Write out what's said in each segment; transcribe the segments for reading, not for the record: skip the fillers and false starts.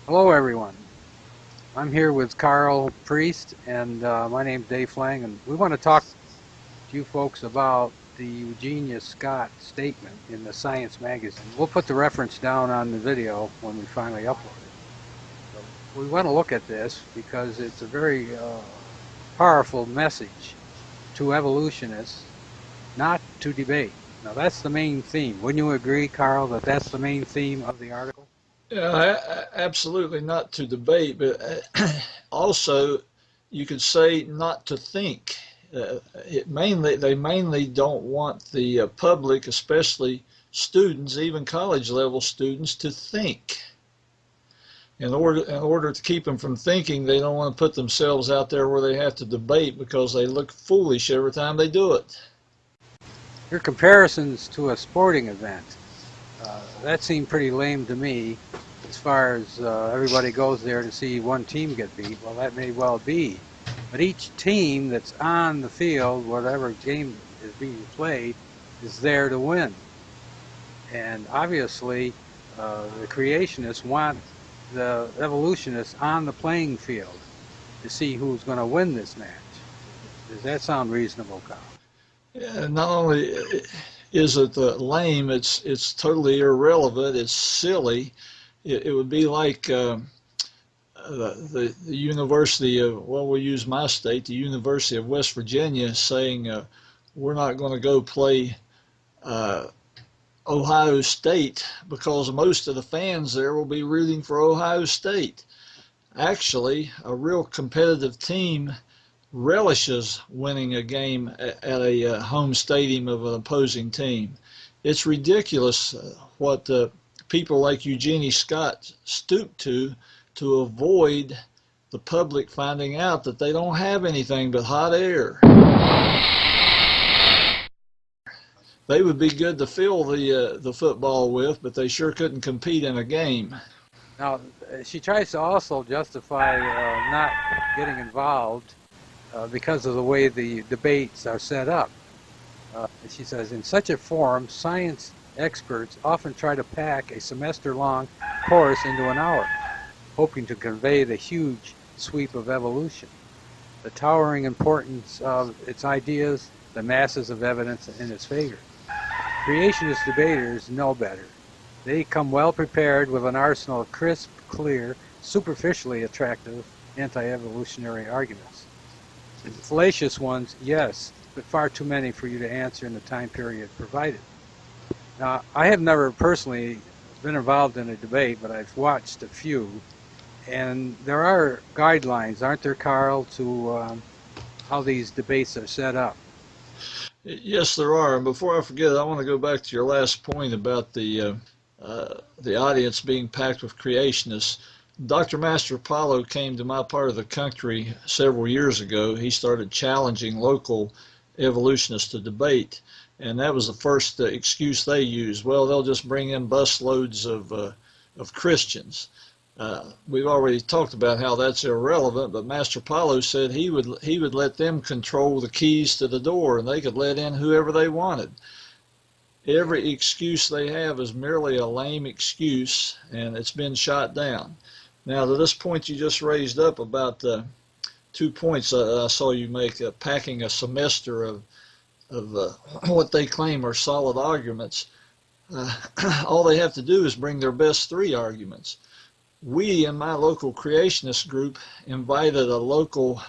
Hello everyone. I'm here with Karl Priest and my name's Dave Flang, and we want to talk to you folks about the EUGENIE statement in the Science magazine. We'll put the reference down on the video when we finally upload it. So we want to look at this because it's a very powerful message to evolutionists not to debate. Now that's the main theme. Wouldn't you agree, Karl, that that's the main theme of the article? Yeah, absolutely not to debate, but also you could say not to think. They mainly don't want the public, especially students, even college level students, to think. In order to keep them from thinking, they don't want to put themselves out there where they have to debate because they look foolish every time they do it. Your comparisons to a sporting event, that seemed pretty lame to me as far as everybody goes there to see one team get beat. Well, that may well be. But each team that's on the field, whatever game is being played, is there to win. And obviously, the creationists want the evolutionists on the playing field to see who's going to win this match. Does that sound reasonable, Carl? Yeah, not only is it lame, it's totally irrelevant. It's silly. It would be like the University of, well, we'll use my state, the University of West Virginia, saying we're not going to go play Ohio State because most of the fans there will be rooting for Ohio State. Actually, a real competitive team relishes winning a game at a home stadium of an opposing team. It's ridiculous what people like EUGENIE stoop to avoid the public finding out that they don't have anything but hot air. They would be good to fill the football with, but they sure couldn't compete in a game. Now, she tries to also justify not getting involved because of the way the debates are set up. She says, in such a forum, science experts often try to pack a semester-long course into an hour, hoping to convey the huge sweep of evolution, the towering importance of its ideas, the masses of evidence in its favor. Creationist debaters know better. They come well prepared with an arsenal of crisp, clear, superficially attractive anti-evolutionary arguments. The fallacious ones, yes, but far too many for you to answer in the time period provided. Now, I have never personally been involved in a debate, but I've watched a few, and there are guidelines, aren't there, Karl, to how these debates are set up? Yes, there are. And before I forget, I want to go back to your last point about the audience being packed with creationists. Dr. Master Apollo came to my part of the country several years ago. He started challenging local evolutionists to debate, and that was the first excuse they used. Well, they'll just bring in busloads of Christians. We've already talked about how that's irrelevant, but Master Apollo said he would let them control the keys to the door, and they could let in whoever they wanted. Every excuse they have is merely a lame excuse, and it's been shot down. Now, to this point you just raised up about 2 points I saw you make, packing a semester of what they claim are solid arguments. All they have to do is bring their best 3 arguments. We, in my local creationist group, invited a local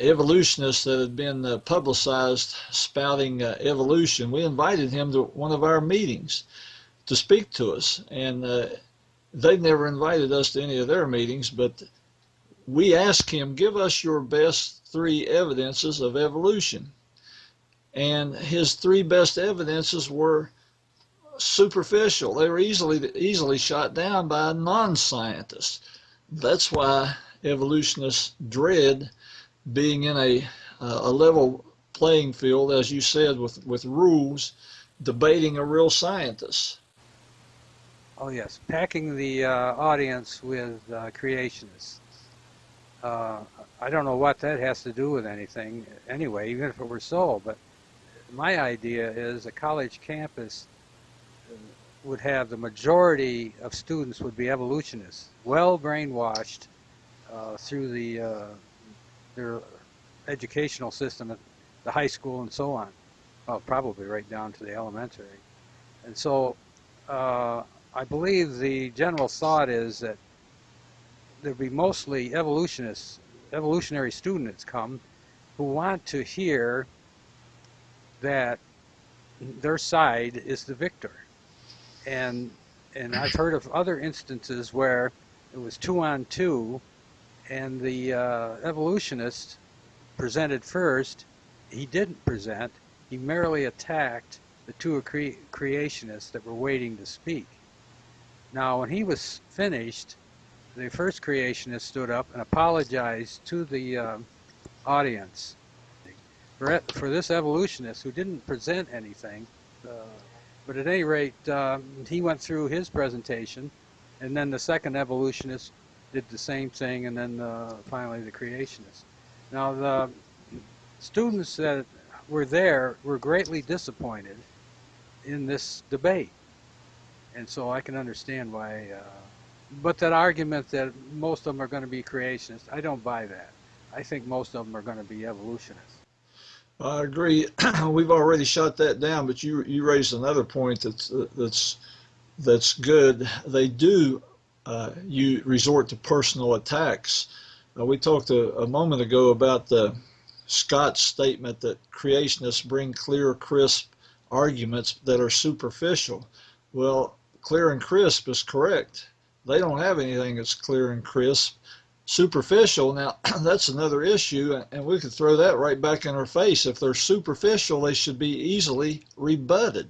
evolutionist that had been publicized spouting evolution. We invited him to one of our meetings to speak to us, and they'd never invited us to any of their meetings, but we asked him, give us your best 3 evidences of evolution. And his 3 best evidences were superficial. They were easily shot down by non-scientists. That's why evolutionists dread being in a level playing field, as you said, with rules, debating a real scientist. Oh yes, packing the audience with creationists. I don't know what that has to do with anything anyway, even if it were so, but my idea is a college campus would have the majority of students would be evolutionists, well brainwashed through their educational system at the high school and so on. Well, probably right down to the elementary. And so I believe the general thought is that there'll be mostly evolutionary students come who want to hear that their side is the victor. And I've heard of other instances where it was 2-on-2 and the evolutionist presented first. He didn't present. He merely attacked the two creationists that were waiting to speak. Now, when he was finished, the first creationist stood up and apologized to the audience for this evolutionist who didn't present anything. But at any rate, he went through his presentation, and then the second evolutionist did the same thing, and then finally the creationist. Now, the students that were there were greatly disappointed in this debate, and so I can understand why. But that argument that most of them are going to be creationists, I don't buy that. I think most of them are going to be evolutionists. I agree. We've already shot that down, but you raised another point that's good. They do you resort to personal attacks. We talked a moment ago about Scott's statement that creationists bring clear, crisp arguments that are superficial. Well, clear and crisp is correct. They don't have anything that's clear and crisp. Superficial, now that's another issue, and we could throw that right back in our face. If they're superficial, they should be easily rebutted.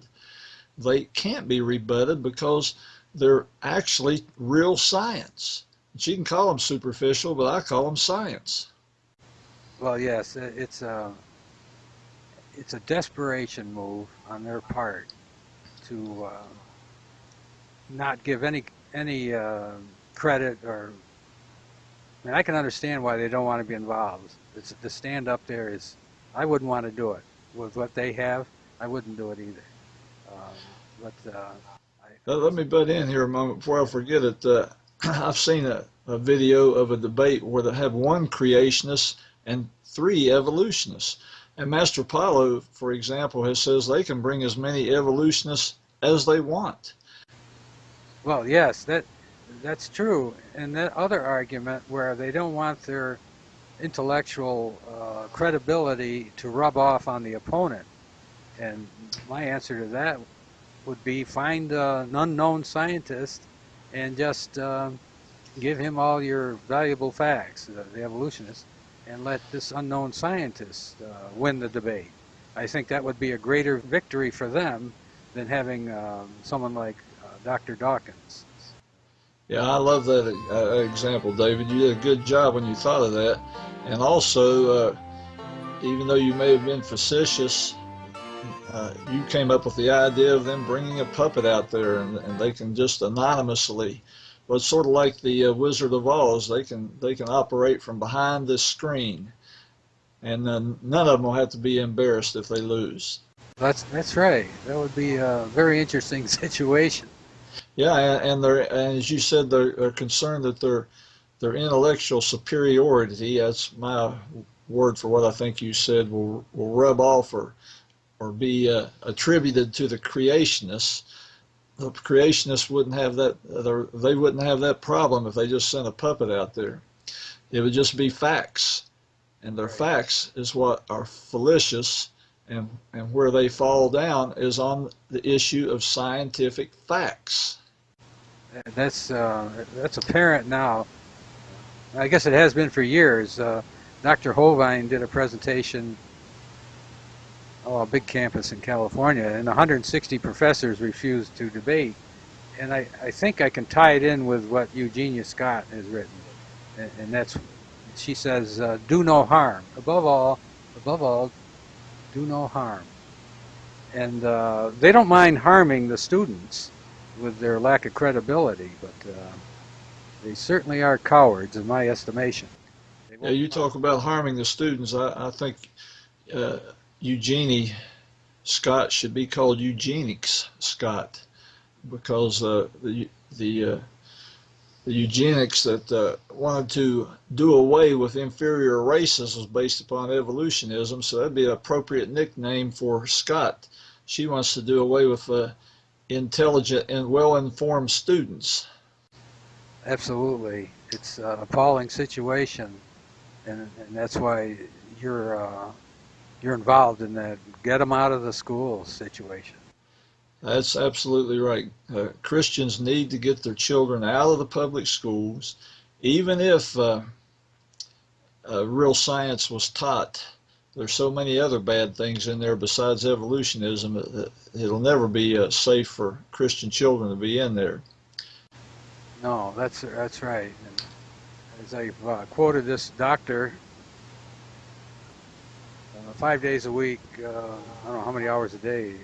They can't be rebutted because they're actually real science. You can call them superficial, but I call them science. Well, yes, it's a desperation move on their part to not give any credit or. I mean, I can understand why they don't want to be involved. To stand up there is, I wouldn't want to do it. With what they have, I wouldn't do it either. Let me butt in here a moment before I forget it. I've seen a video of a debate where they have one creationist and 3 evolutionists. And Master Paulo, for example, says they can bring as many evolutionists as they want. Well, yes, that's true. And that other argument where they don't want their intellectual credibility to rub off on the opponent. And my answer to that would be find an unknown scientist and just give him all your valuable facts, the evolutionist, and let this unknown scientist win the debate. I think that would be a greater victory for them than having someone like Dr. Dawkins. Yeah, I love that example, David. You did a good job when you thought of that. And also, even though you may have been facetious, you came up with the idea of them bringing a puppet out there, and they can just anonymously. Well, it's sort of like the Wizard of Oz. They can operate from behind this screen, and none of them will have to be embarrassed if they lose. That's right. That would be a very interesting situation. Yeah, and as you said, they're concerned that their intellectual superiority, that's my word for what I think you said, will rub off or be attributed to the creationists. The creationists wouldn't have that. They wouldn't have that problem if they just sent a puppet out there. It would just be facts, and their facts is what are fallacious, and where they fall down is on the issue of scientific facts. That's apparent now. I guess it has been for years. Dr. Hovine did a presentation, a big campus in California, and 160 professors refused to debate. And I think I can tie it in with what EUGENIE Scott has written, and that's, she says, do no harm. Above all, do no harm. And they don't mind harming the students with their lack of credibility, but they certainly are cowards in my estimation. Yeah, you talk about harming the students. I think EUGENIE Scott should be called Eugenics Scott, because the eugenics that wanted to do away with inferior races was based upon evolutionism, so that'd be an appropriate nickname for Scott. She wants to do away with intelligent and well-informed students. Absolutely. It's an appalling situation, and that's why you're involved in that get them out of the school situation. That's absolutely right. Christians need to get their children out of the public schools, even if real science was taught. There's so many other bad things in there besides evolutionism that it'll never be safe for Christian children to be in there. No, that's right. And as I've quoted this doctor, 5 days a week, I don't know how many hours a day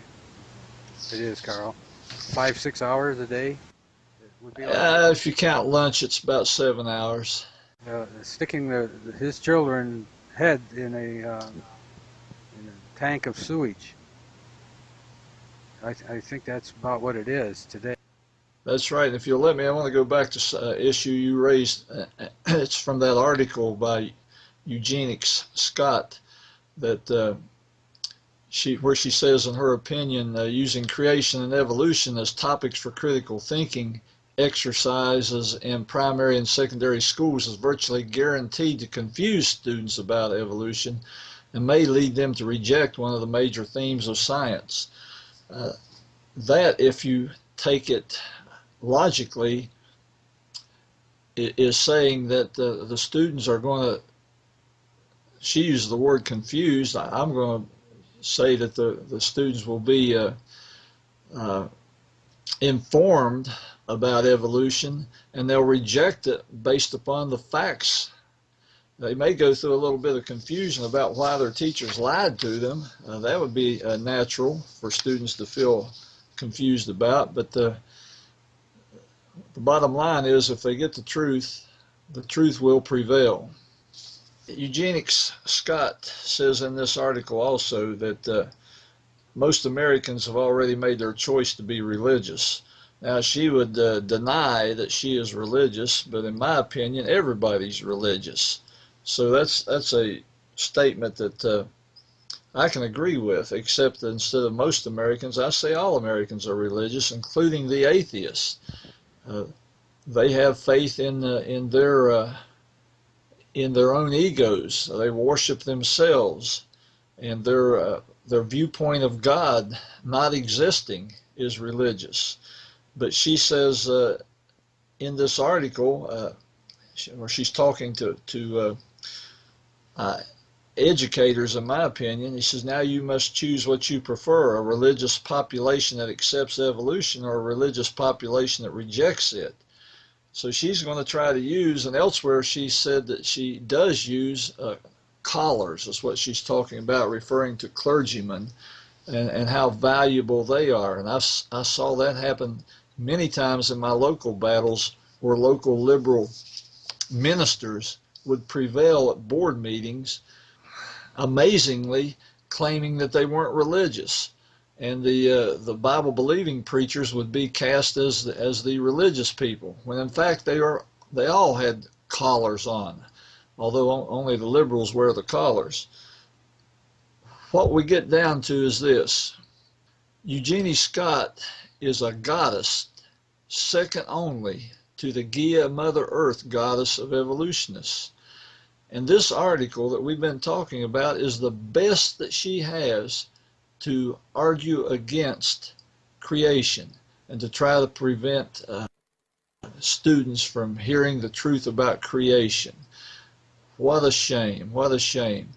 it is, Karl. 5, 6 hours a day? It would be like if you count lunch, it's about 7 hours. sticking his children's head in a tank of sewage. I think that's about what it is today. That's right. If you'll let me, I want to go back to issue you raised. It's from that article by EUGENIE Scott that where she says, in her opinion, using creation and evolution as topics for critical thinking exercises in primary and secondary schools is virtually guaranteed to confuse students about evolution and may lead them to reject one of the major themes of science. That, if you take it logically, is saying that the students are going to, she used the word confused, I'm going to say that the students will be informed about evolution, and they'll reject it based upon the facts. They may go through a little bit of confusion about why their teachers lied to them. That would be natural for students to feel confused about, but the bottom line is, if they get the truth will prevail. EUGENIE Scott says in this article also that most Americans have already made their choice to be religious. Now, she would deny that she is religious, but in my opinion, everybody's religious. So that's a statement that I can agree with, except that instead of most Americans, I say all Americans are religious, including the atheists. They have faith in their own egos. They worship themselves, and their viewpoint of God not existing is religious. But she says in this article, where she's talking to educators, in my opinion, he says, now you must choose what you prefer, a religious population that accepts evolution or a religious population that rejects it. So she's going to try to use, and elsewhere she said that she does use collars, is what she's talking about, referring to clergymen and how valuable they are. And I saw that happen many times in my local battles, where local liberal ministers would prevail at board meetings, amazingly claiming that they weren't religious, and the Bible-believing preachers would be cast as the religious people, when in fact they all had collars on, although only the liberals wear the collars. What we get down to is this: EUGENIE Scott is a goddess second only to the Gaia Mother Earth goddess of evolutionists. And this article that we've been talking about is the best that she has to argue against creation and to try to prevent students from hearing the truth about creation. What a shame, what a shame.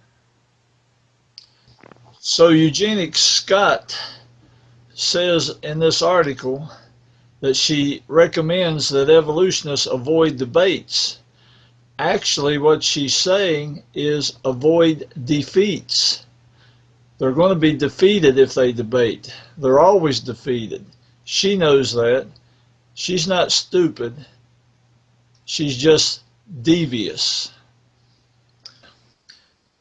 So EUGENIE Scott says in this article that she recommends that evolutionists avoid debates. Actually, what she's saying is avoid defeats. They're going to be defeated if they debate. They're always defeated. She knows that. She's not stupid. She's just devious.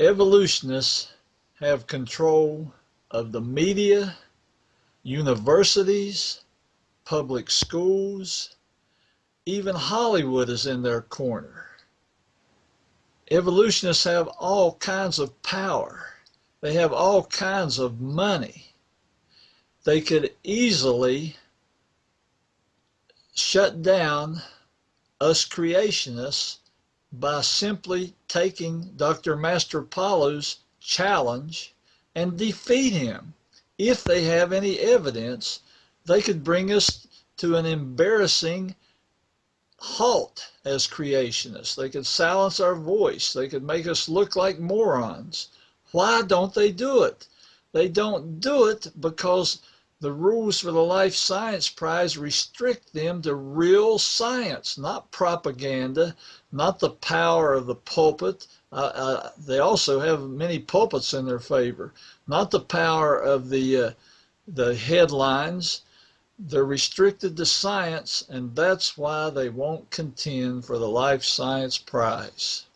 Evolutionists have control of the media, universities, public schools, even Hollywood is in their corner. Evolutionists have all kinds of power. They have all kinds of money. They could easily shut down us creationists by simply taking Dr. Master Paulo's challenge and defeat him. If they have any evidence, they could bring us to an embarrassing halt as creationists. They could silence our voice. They could make us look like morons. Why don't they do it? They don't do it because the rules for the Life Science Prize restrict them to real science, not propaganda, not the power of the pulpit. They also have many pulpits in their favor, not the power of the headlines. They're restricted to science, and that's why they won't contend for the Life Science Prize.